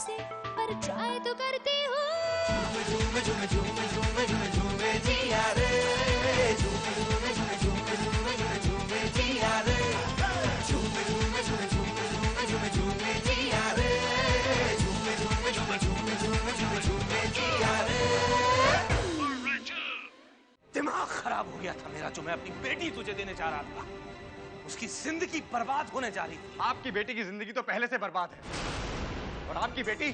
से, पर ट्राई तो करती हूँ। झूमे झूमे झूमे झूमे झूमे झूमे जिया रे, झूमे झूमे झूमे झूमे झूमे झूमे झूमे जिया रे, झूमे झूमे झूमे झूमे झूमे झूमे झूमे जिया रे, झूमे झूमे झूमे झूमे झूमे झूमे झूमे जिया रे। दिमाग खराब हो गया था मेरा, जो मैं अपनी बेटी तुझे देने जा रहा था, उसकी जिंदगी बर्बाद होने जा रही थी। आपकी बेटी की जिंदगी तो पहले से बर्बाद है, और आपकी बेटी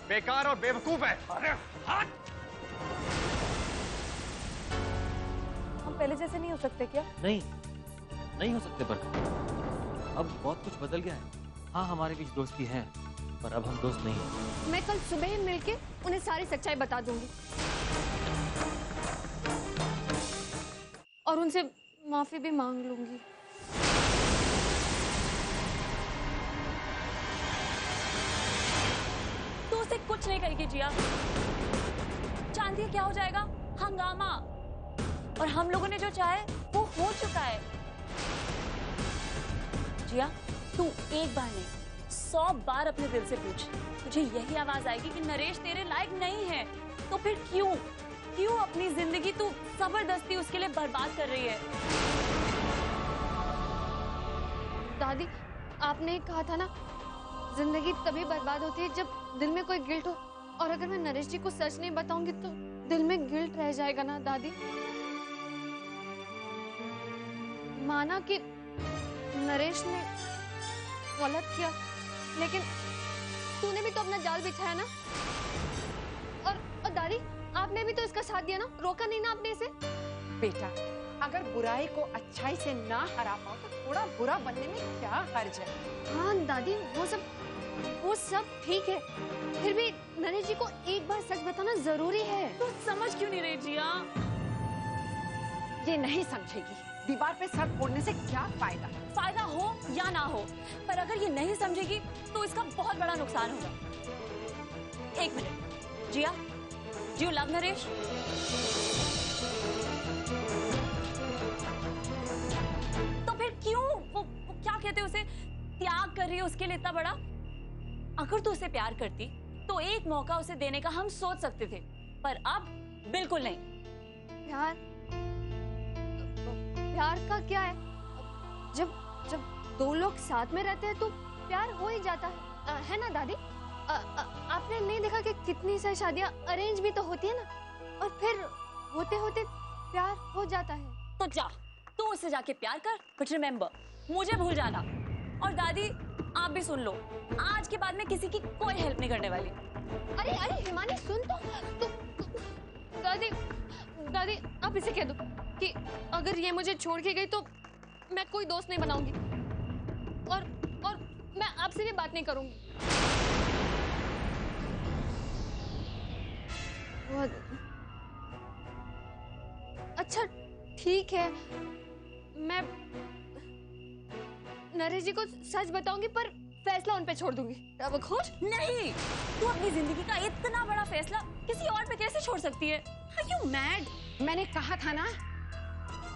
बेकार और बेवकूफ है। अरे हट! हम पहले जैसे नहीं हो सकते क्या? नहीं हो सकते, पर अब बहुत कुछ बदल गया है। हाँ, हमारे बीच दोस्ती है, पर अब हम दोस्त नहीं हैं। मैं कल सुबह ही मिलके उन्हें सारी सच्चाई बता दूंगी और उनसे माफी भी मांग लूंगी। तो उसे कुछ नहीं कहेगी जिया। जानती है क्या हो जाएगा? हंगामा। और हम लोगों ने जो चाहे वो हो चुका है। जिया, तू एक बार नहीं 100 बार अपने दिल से पूछ, तुझे यही आवाज आएगी कि नरेश तेरे लायक नहीं है। तो फिर क्यों अपनी जिंदगी तू जबरदस्ती उसके लिए बर्बाद कर रही है? दादी, आपने कहा था ना, जिंदगी तभी बर्बाद होती है जब दिल में कोई गिल्ट हो, और अगर मैं नरेश जी को सच नहीं बताऊंगी तो दिल में गिल्ट रह जाएगा ना दादी। माना कि नरेश ने गलत किया, लेकिन तूने भी तो अपना जाल बिछाया ना। और दादी, आपने भी तो इसका साथ दिया ना, रोका नहीं ना आपने इसे। बेटा, अगर बुराई को अच्छाई से ना हरा पाओ तो थोड़ा बुरा बनने में क्या हर्ज है? हाँ दादी, वो सब ठीक है, फिर भी नरेश जी को एक बार सच बताना जरूरी है। तू समझ क्यों नहीं रही जिया? ये नहीं समझेगी। दीवार पे सर फोड़ने से क्या फायदा? फायदा हो या ना हो, पर अगर ये नहीं समझेगी तो इसका बहुत बड़ा नुकसान होगा। एक minute, Jiya, do you love Naresh? तो फिर क्यों वो क्या कहते हैं उसे, त्याग कर रही है उसके लिए इतना बड़ा? अगर तू उसे प्यार करती तो एक मौका उसे देने का हम सोच सकते थे, पर अब बिल्कुल नहीं। प्यार का क्या है? जब दो लोग साथ में रहते हैं तो प्यार हो ही जाता है ना दादी? आपने नहीं देखा कि कितनी सारी शादियां अरेंज भी तो होती है ना, और फिर होते होते प्यार हो जाता है। तो जा, तू उससे जाके प्यार कर, बट रिमेम्बर, मुझे भूल जाना। और दादी, आप भी सुन लो, आज के बाद मैं किसी की कोई हेल्प नहीं करने वाली। अरे हिमानी, सुन तो दादी, आप इसे कह दो कि अगर ये मुझे छोड़ के गई तो मैं कोई दोस्त नहीं बनाऊंगी, और मैं आपसे भी बात नहीं करूंगी। अच्छा ठीक है, मैं नरेश जी को सच बताऊंगी, पर फैसला उन पे छोड़ दूंगी। अब खुश नहीं, तू अपनी जिंदगी का इतना बड़ा फैसला किसी और पे कैसे छोड़ सकती है? Are you mad? मैंने कहा था ना,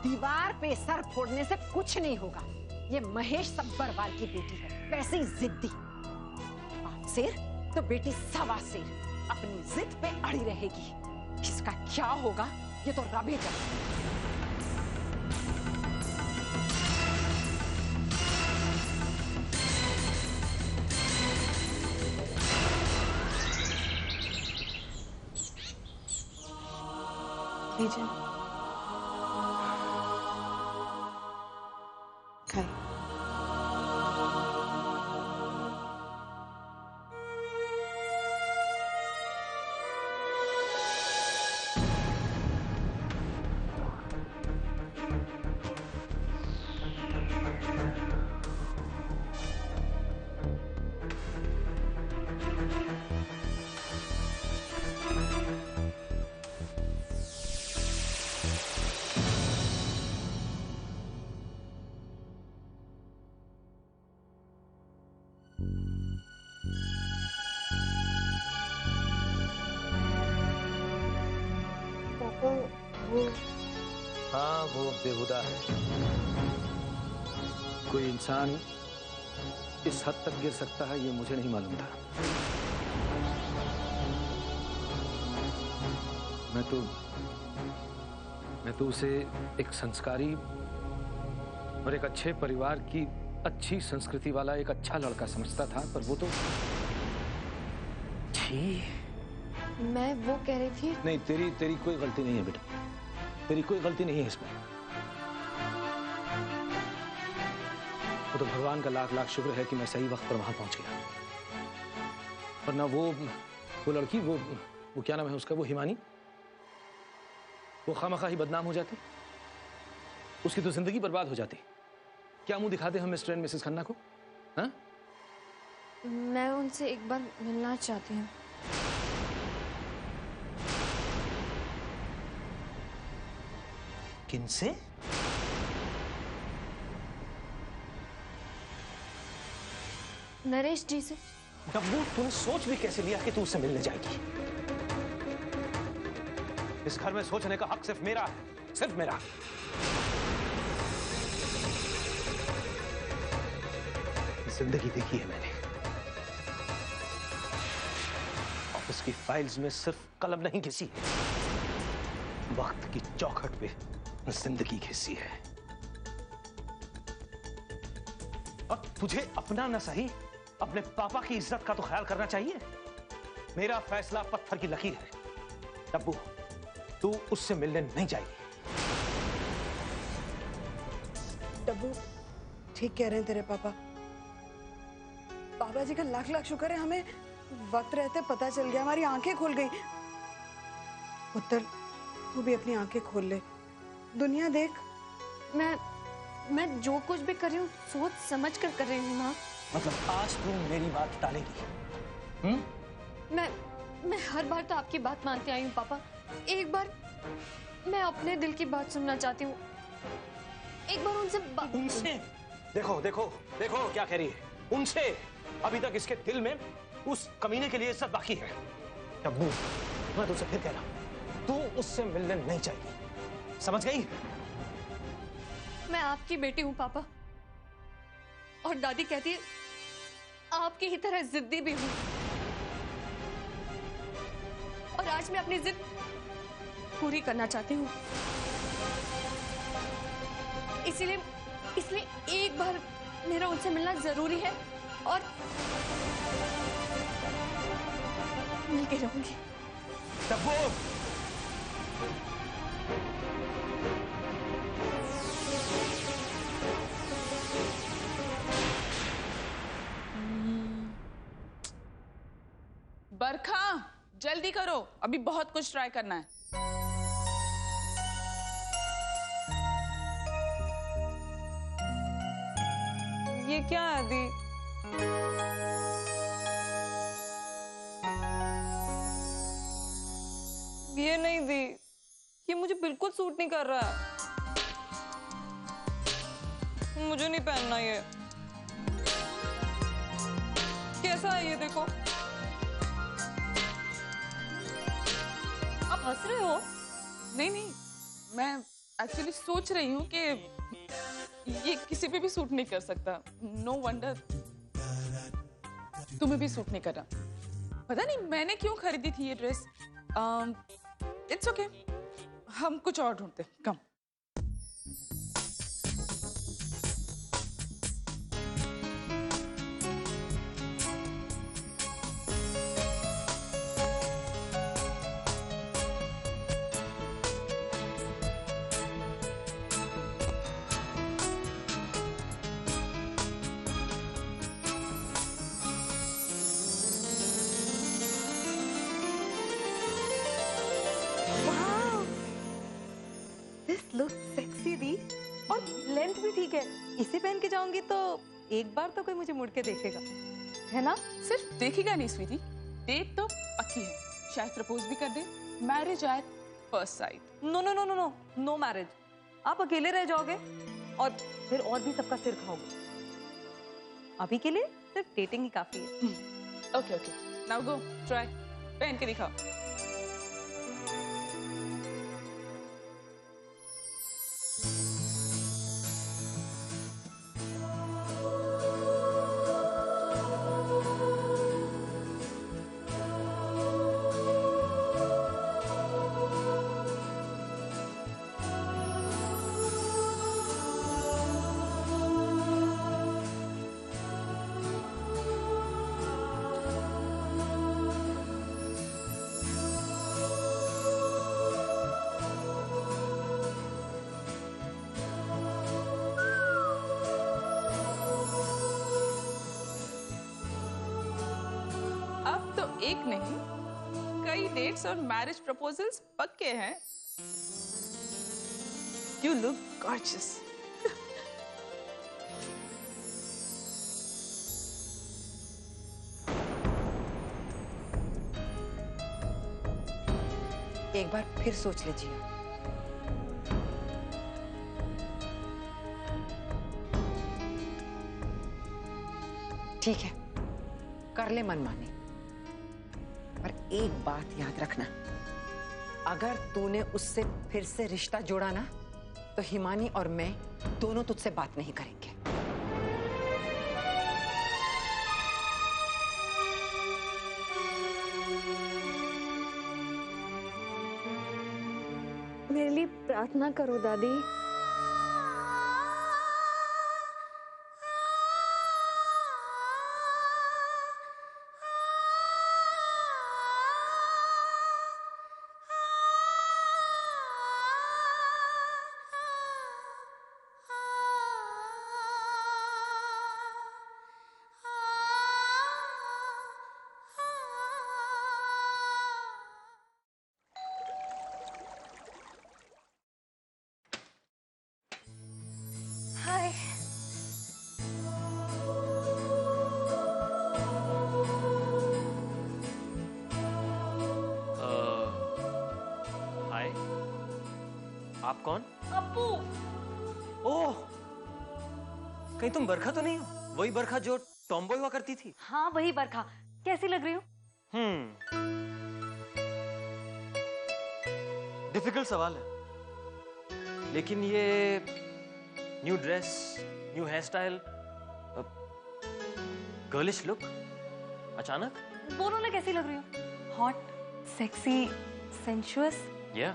दीवार पे सर फोड़ने से कुछ नहीं होगा। ये महेश सब्बरवाल की बेटी है, वैसे ही जिद्दी। बाप शेर तो बेटी सवा शेर, अपनी जिद पे अड़ी रहेगी। किसका क्या होगा ये तो रब ही जाने। लीजिए, खाइए। हाँ, वो बेहुदा है। कोई इंसान इस हद तक गिर सकता है ये मुझे नहीं मालूम था। मैं तो उसे एक संस्कारी और एक अच्छे परिवार की अच्छी संस्कृति वाला एक अच्छा लड़का समझता था, पर वो तो छी। मैं वो कह रही थी। नहीं, तेरी कोई गलती नहीं है बेटा, तेरी कोई गलती नहीं है इसमें। वो तो भगवान का लाख लाख शुक्र है कि मैं सही वक्त पर वहां पहुंच गया, वरना वो लड़की, वो क्या नाम है उसका, वो हिमानी, वो खामखा ही बदनाम हो जाती, उसकी तो जिंदगी बर्बाद हो जाती। क्या मुंह दिखाते हम मिस्टर एंड मिसेस खन्ना को? हाँ? मैं उनसे एक बार मिलना चाहती हूँ। किनसे? नरेश जी से। डब्बू, तूने सोच भी कैसे लिया कि तू उससे मिलने जाएगी? इस घर में सोचने का हक सिर्फ मेरा है, सिर्फ मेरा। जिंदगी देखी है मैंने, ऑफिस की फाइल्स में सिर्फ कलम नहीं घिसी है, वक्त की चौखट पे जिंदगी घिसी है। अब तुझे अपना न सही, अपने पापा की इज्जत का तो ख्याल करना चाहिए। मेरा फैसला पत्थर की लकीर है। डब्बू, तू उससे मिलने नहीं जाएगी। डब्बू, ठीक कह रहे हैं तेरे पापा। बाबा जी का लाख लाख शुक्र है, हमें वक्त रहते पता चल गया, हमारी आंखें खुल गई। पुत्र, तू भी अपनी आंखें खोल ले, दुनिया देख। मैं जो कुछ भी कर रही हूँ सोच समझ कर रही हूँ माँ। मतलब आज तू मेरी बात टालेगी? मैं हर बार तो आपकी बात मानती आई हूँ पापा। एक बार मैं अपने दिल की बात सुनना चाहती हूँ। एक बार उनसे देखो देखो देखो क्या कह रही है। उनसे अभी तक इसके दिल में उस कमीने के लिए इज्जत बाकी है। डब्बू, मैं तुझसे फिर कह रहा हूं, तू उससे मिलने नहीं चाहिए, समझ गई? मैं आपकी बेटी हूँ पापा, और दादी कहती है आपकी ही तरह जिद्दी भी हूँ, और आज मैं अपनी जिद पूरी करना चाहती हूँ। इसलिए एक बार मेरा उनसे मिलना जरूरी है, और मिल के रहूंगी। डब्बू, बरखा, जल्दी करो, अभी बहुत कुछ ट्राई करना है। ये क्या है दी? ये नहीं दी, ये मुझे बिल्कुल सूट नहीं कर रहा है, मुझे नहीं पहनना ये। कैसा है ये देखो। आप हंस रहे हो? नहीं नहीं, मैं एक्चुअली सोच रही हूँ कि ये किसी पे भी सूट नहीं कर सकता। नो वंडर तुम्हें भी सूट नहीं कर रहा। पता नहीं मैंने क्यों खरीदी थी ये ड्रेस। इट्स ओके, हम कुछ और ढूंढते। कम। लुक सेक्सी दी, और लेंथ भी ठीक है। इसे पहन के जाऊंगी तो एक बार तो कोई मुझे मुड़ के देखेगा, है ना? सिर्फ देखेगा नहीं स्वीटी, डेट तो पक्की है, शायद प्रपोज भी कर दे। Marriage at first sight. No no no no no, no marriage. आप अकेले रह जाओगे और फिर और भी सबका सिर खाओगे। अभी के लिए सिर्फ डेटिंग ही काफी है। Okay okay, now go try, पहन के दिखाओ। एक नहीं, कई डेट्स और मैरिज प्रपोजल्स पक्के हैं। You look gorgeous. एक बार फिर सोच लीजिए। ठीक है, कर ले मनमानी, पर एक बात याद रखना, अगर तूने उससे फिर से रिश्ता जोड़ा ना, तो हिमानी और मैं दोनों तुझसे बात नहीं करेंगे। मेरे लिए प्रार्थना करो दादी। हाय। हाय, आप कौन? अप्पू। ओह, कहीं तुम बरखा तो नहीं हो? वही बरखा जो टॉमबॉय हुआ करती थी? हाँ वही बरखा। कैसी लग रही हूँ? डिफिकल्ट सवाल है, लेकिन ये new dress, new hairstyle, girlish look, अचानक? बोलो ना कैसी लग रही हूँ? Hot, sexy, sensuous. या,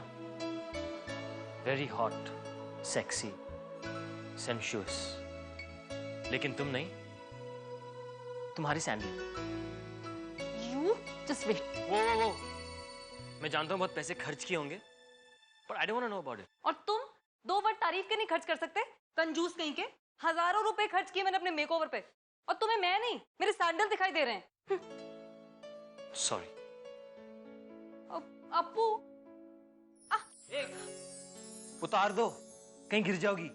वेरी हॉट, सेक्सी, सेंशुअस। लेकिन तुम नहीं, तुम्हारी सैंडल। You just wait. वो मैं जानता हूँ बहुत पैसे खर्च किए होंगे, but I don't want to know about it. और तुम 2 वर्ड तारीफ के नहीं खर्च कर सकते? कंजूस कहीं के। हजारों रुपए खर्च किए मैंने अपने मेकओवर पे, और तुम्हें मैं नहीं, मेरे सैंडल दिखाई दे रहे हैं। Sorry. अप्पू। उतार दो, कहीं गिर जाओगी।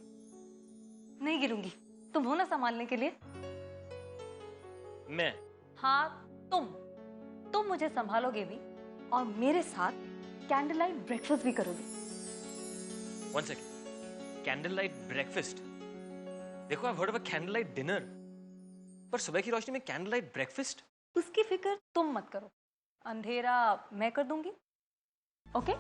नहीं गिरूंगी, तुम हो ना संभालने के लिए। मैं? हाँ तुम मुझे संभालोगे भी, और मेरे साथ कैंडल लाइट ब्रेकफास्ट भी करोगे। One second. Candlelight breakfast. देखो, I've heard of a candlelight dinner. पर सुबह की रोशनी में candlelight breakfast? उसकी फिक्र तुम मत करो, अंधेरा मैं कर दूंगी। ओके?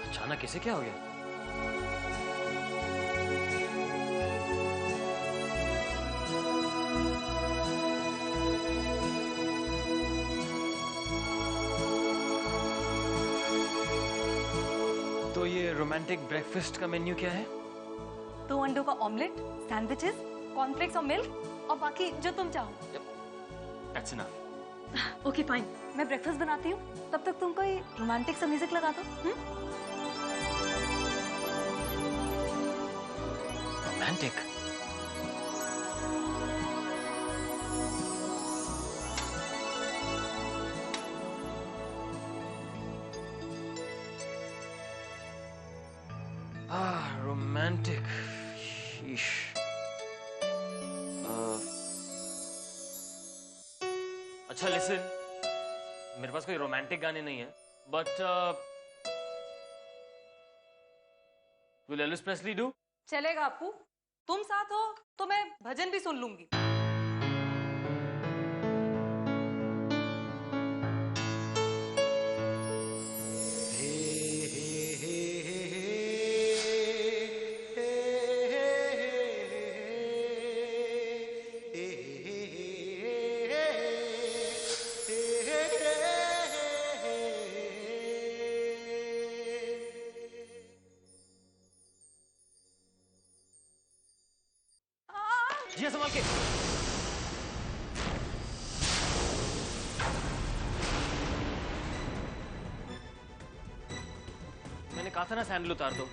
अचानक इसे क्या हो गया? तो ये रोमांटिक ब्रेकफास्ट का मेन्यू क्या है? 2 अंडों का ऑमलेट, सैंडविचेस, कॉर्नफ्लेक्स और मिल्क, और बाकी जो तुम चाहो। That's enough. ओके फाइन, मैं ब्रेकफास्ट बनाती हूँ, तब तक तुम कोई रोमांटिक सा म्यूजिक लगा दो। रोमांटिक? रोमांटिक। अच्छा लिसन, मेरे पास कोई रोमांटिक गाने नहीं है, but will Elvis Presley do? चलेगा अप्पू, तुम साथ हो तो मैं भजन भी सुन लूंगी। जिया संभाल के। मैंने कहा था ना सैंडल उतार दो,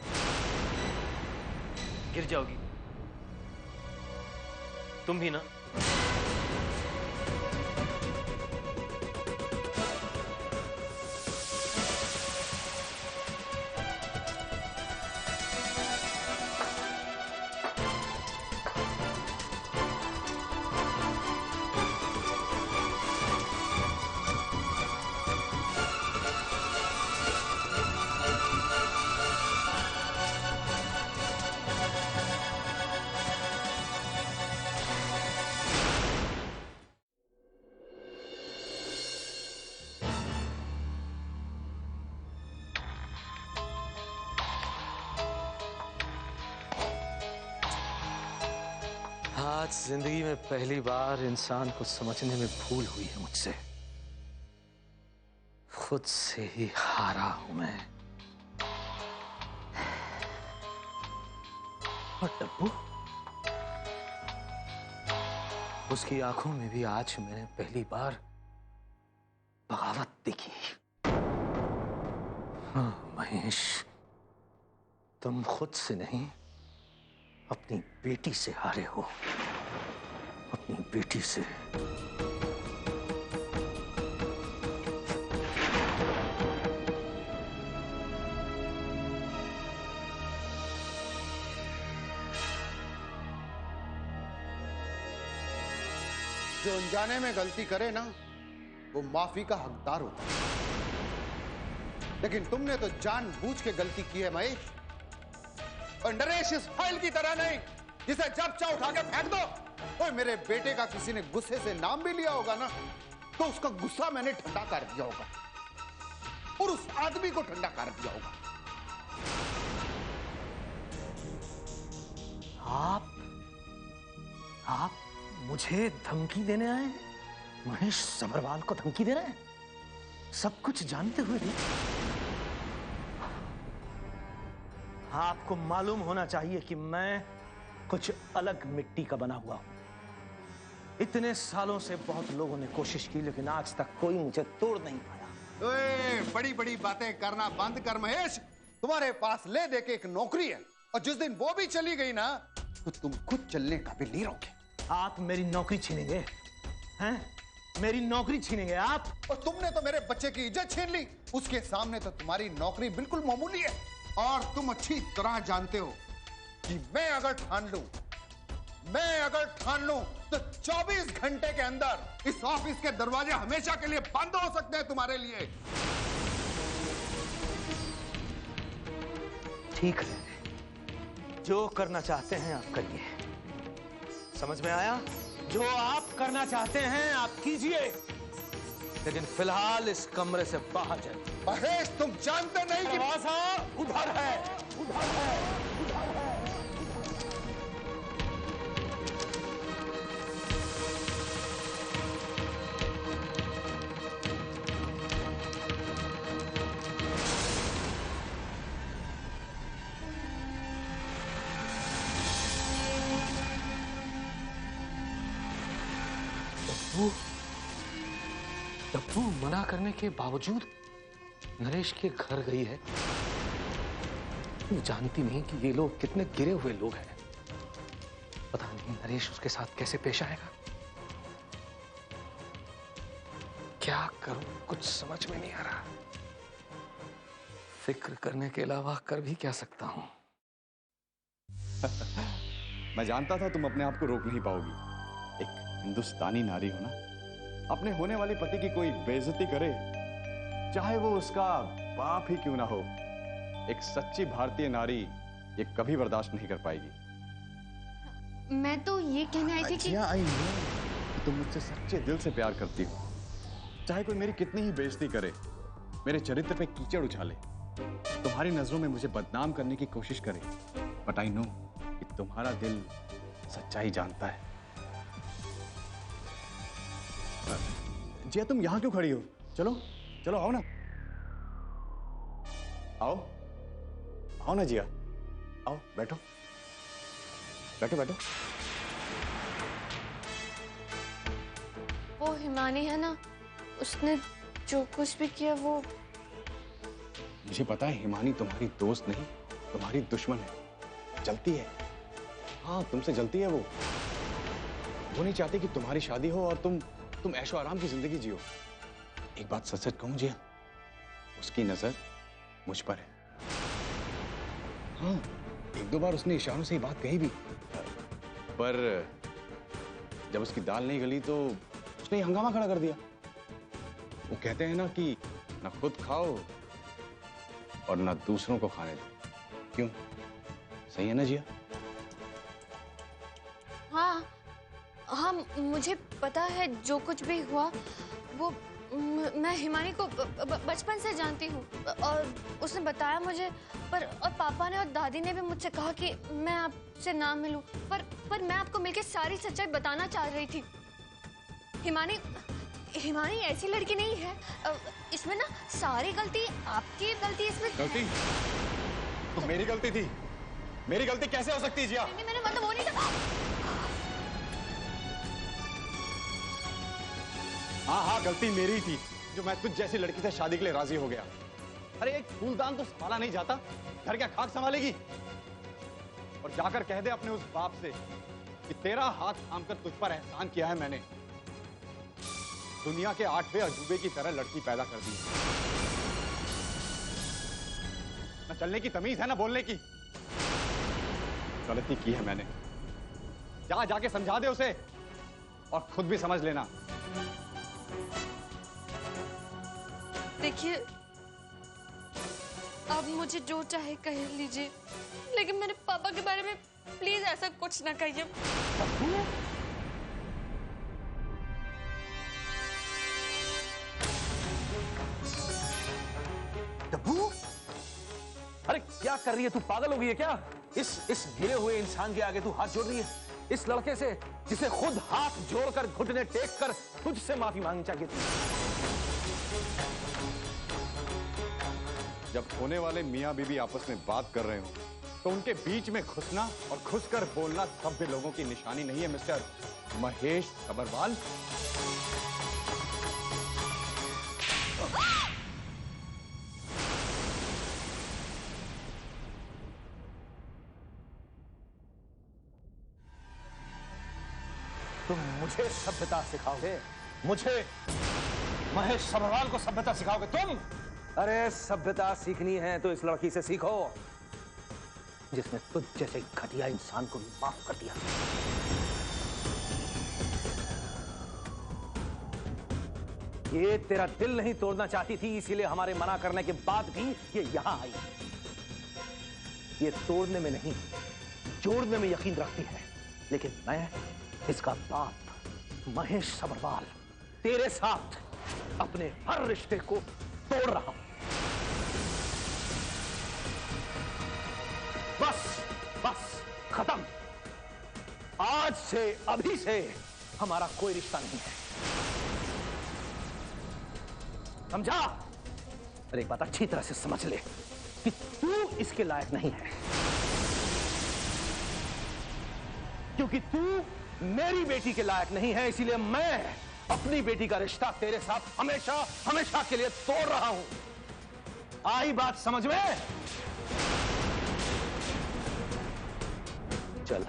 गिर जाओगी। तुम भी ना। आज जिंदगी में पहली बार इंसान को समझने में भूल हुई है मुझसे। खुद से ही हारा हूं मैं। और डब्बू, उसकी आंखों में भी आज मैंने पहली बार बगावत देखी। हाँ महेश, तुम खुद से नहीं अपनी बेटी से हारे हो, अपनी बेटी से। जो अनजाने में गलती करे ना, वो माफी का हकदार होता है। लेकिन तुमने तो जानबूझ के गलती की है महेश। और नरेश इस फाइल की तरह नहीं जिसे जब चाह उठा के फेंक दो। ओए, मेरे बेटे का किसी ने गुस्से से नाम भी लिया होगा ना, तो उसका गुस्सा मैंने ठंडा कर दिया होगा और उस आदमी को ठंडा कर दिया होगा। आप मुझे धमकी देने आए? महेश सभरवाल को धमकी दे रहे हैं, सब कुछ जानते हुए भी? आपको मालूम होना चाहिए कि मैं कुछ अलग मिट्टी का बना हुआ हूं। इतने सालों से बहुत लोगों ने कोशिश की, लेकिन आज तक कोई मुझे तोड़ नहीं पाया। ओए, बड़ी बड़ी बातें करना बंद कर महेश। तुम्हारे पास ले दे के एक नौकरी है, और जिस दिन वो भी चली गई ना, तो तुम खुद चलने का भी नहीं रहोगे। आप मेरी नौकरी छीनेंगे हैं? मेरी नौकरी छीनेंगे आप? और तुमने तो मेरे बच्चे की इज्जत छीन ली। उसके सामने तो तुम्हारी नौकरी बिल्कुल मामूली है। और तुम अच्छी तरह जानते हो कि मैं अगर ठान लूं तो 24 घंटे के अंदर इस ऑफिस के दरवाजे हमेशा के लिए बंद हो सकते हैं तुम्हारे लिए। ठीक है, जो करना चाहते हैं आप करिए। समझ में आया? जो आप करना चाहते हैं आप कीजिए, लेकिन फिलहाल इस कमरे से बाहर जाइए। महेश, तुम जानते नहीं कि दरवाजा उधर है, उधर है, उधर है। डब्बू मना करने के बावजूद नरेश के घर गई है। वो जानती नहीं कि ये लोग कितने गिरे हुए लोग हैं। पता नहीं नरेश उसके साथ कैसे पेश आएगा। क्या करूं, कुछ समझ में नहीं आ रहा। फिक्र करने के अलावा कर भी क्या सकता हूं। मैं जानता था तुम अपने आप को रोक नहीं पाओगी। एक हिंदुस्तानी नारी हो ना, अपने होने वाले पति की कोई बेइज्जती करे, चाहे वो उसका बाप ही क्यों ना हो, एक सच्ची भारतीय नारी ये कभी बर्दाश्त नहीं कर पाएगी। मैं तो ये कहने आई थी कि आई नो तुम मुझसे सच्चे दिल से प्यार करती हो। चाहे कोई मेरी कितनी ही बेइज्जती करे, मेरे चरित्र पे कीचड़ उछाले, तुम्हारी नजरों में मुझे बदनाम करने की कोशिश करे, बट आई नो कि तुम्हारा दिल सच्चाई जानता है। जिया, तुम यहां क्यों खड़ी हो? चलो चलो, आओ ना, आओ आओ ना जिया, आओ, बैठो बैठो बैठो। वो हिमानी है ना, उसने जो कुछ भी किया वो। मुझे पता है हिमानी तुम्हारी दोस्त नहीं, तुम्हारी दुश्मन है। जलती है, हाँ तुमसे जलती है वो। वो नहीं चाहती कि तुम्हारी शादी हो और तुम ऐशो आराम की जिंदगी जियो। एक बात सच सच कहूं जिया, उसकी नजर मुझ पर है। हाँ, एक दो बार उसने इशारों से ही बात कही भी, पर जब उसकी दाल नहीं गली तो उसने हंगामा खड़ा कर दिया। वो कहते हैं ना कि ना खुद खाओ और ना दूसरों को खाने दो। क्यों, सही है ना जिया? हाँ हाँ, मुझे पता है जो कुछ भी हुआ वो मैं हिमानी को बचपन से जानती हूँ और उसने बताया मुझे। और पापा ने और दादी ने भी मुझसे कहा कि मैं आपसे ना मिलूं, पर मैं आपको मिलके सारी सच्चाई बताना चाह रही थी। हिमानी ऐसी लड़की नहीं है, इसमें ना सारी गलती आपकी गलती इसमें। गलती? तो मेरी गलती थी? मेरी गलती कैसे हो सकती है जिया? नहीं, मैंने मतलब वो नहीं था। हाँ, गलती मेरी थी जो मैं तुझ जैसी लड़की से शादी के लिए राजी हो गया। अरे एक फूलदान तो संभाला नहीं जाता, घर क्या खाक संभालेगी? और जाकर कह दे अपने उस बाप से कि तेरा हाथ थामकर तुझ पर एहसान किया है मैंने। दुनिया के 8वें अजूबे की तरह लड़की पैदा कर दी। न चलने की तमीज है ना बोलने की। गलती की है मैंने। जाके समझा दे उसे और खुद भी समझ लेना। देखिए, अब मुझे जो चाहे कह लीजिए, लेकिन मेरे पापा के बारे में प्लीज ऐसा कुछ ना कहिए। डब्बू, अरे क्या कर रही है तू? पागल हो गई है क्या? इस गिरे हुए इंसान के आगे तू हाथ जोड़ रही है? इस लड़के से जिसे खुद हाथ जोड़कर घुटने टेक कर तुझसे माफी मांगनी चाहिए थी। जब होने वाले मियां बीबी आपस में बात कर रहे हो तो उनके बीच में घुसना और घुसकर बोलना सभ्य लोगों की निशानी नहीं है मिस्टर महेश सबरवाल। तुम मुझे सभ्यता सिखाओगे? मुझे महेश सबरवाल को सभ्यता सिखाओगे तुम? अरे सभ्यता सीखनी है तो इस लड़की से सीखो जिसने तुझ जैसे घटिया इंसान को माफ कर दिया। ये तेरा दिल नहीं तोड़ना चाहती थी, इसीलिए हमारे मना करने के बाद भी ये यहां आई। ये तोड़ने में नहीं, जोड़ने में यकीन रखती है। लेकिन मैं, इसका बाप महेश सबरवाल, तेरे साथ अपने हर रिश्ते को तोड़ रहा हूं। बस खत्म। आज से, अभी से हमारा कोई रिश्ता नहीं है, समझा? अरे एक बात अच्छी तरह से समझ ले कि तू इसके लायक नहीं है, क्योंकि तू मेरी बेटी के लायक नहीं है। इसीलिए मैं अपनी बेटी का रिश्ता तेरे साथ हमेशा हमेशा के लिए तोड़ रहा हूं। आई बात समझ में? चल।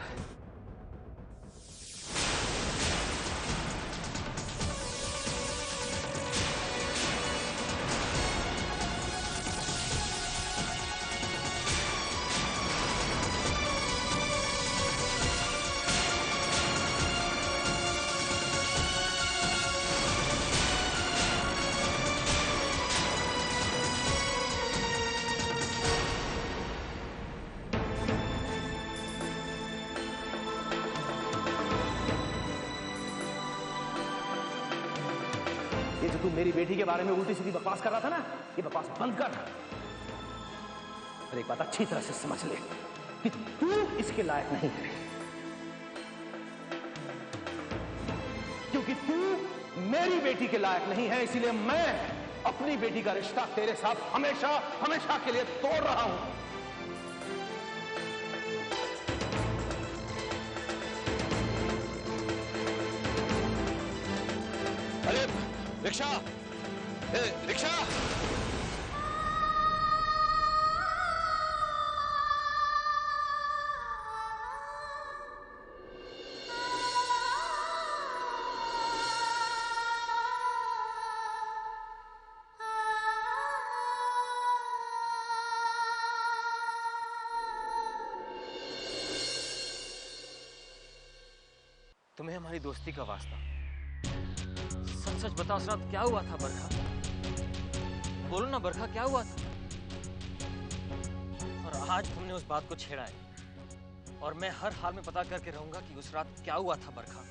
ये जो तू मेरी बेटी के बारे में उल्टी सीधी बकवास कर रहा था ना, ये बकवास बंद कर। और एक बात अच्छी तरह से समझ ले कि तू इसके लायक नहीं है, क्योंकि तू मेरी बेटी के लायक नहीं है। इसीलिए मैं अपनी बेटी का रिश्ता तेरे साथ हमेशा हमेशा के लिए तोड़ रहा हूं। अरे रिक्शा, रिक्शा! तुम्हें हमारी दोस्ती का वास्ता, सच सच बताओ उस रात क्या हुआ था बरखा? बोलो ना बरखा, क्या हुआ था? और आज तुमने उस बात को छेड़ा है और मैं हर हाल में पता करके रहूंगा कि उस रात क्या हुआ था बरखा।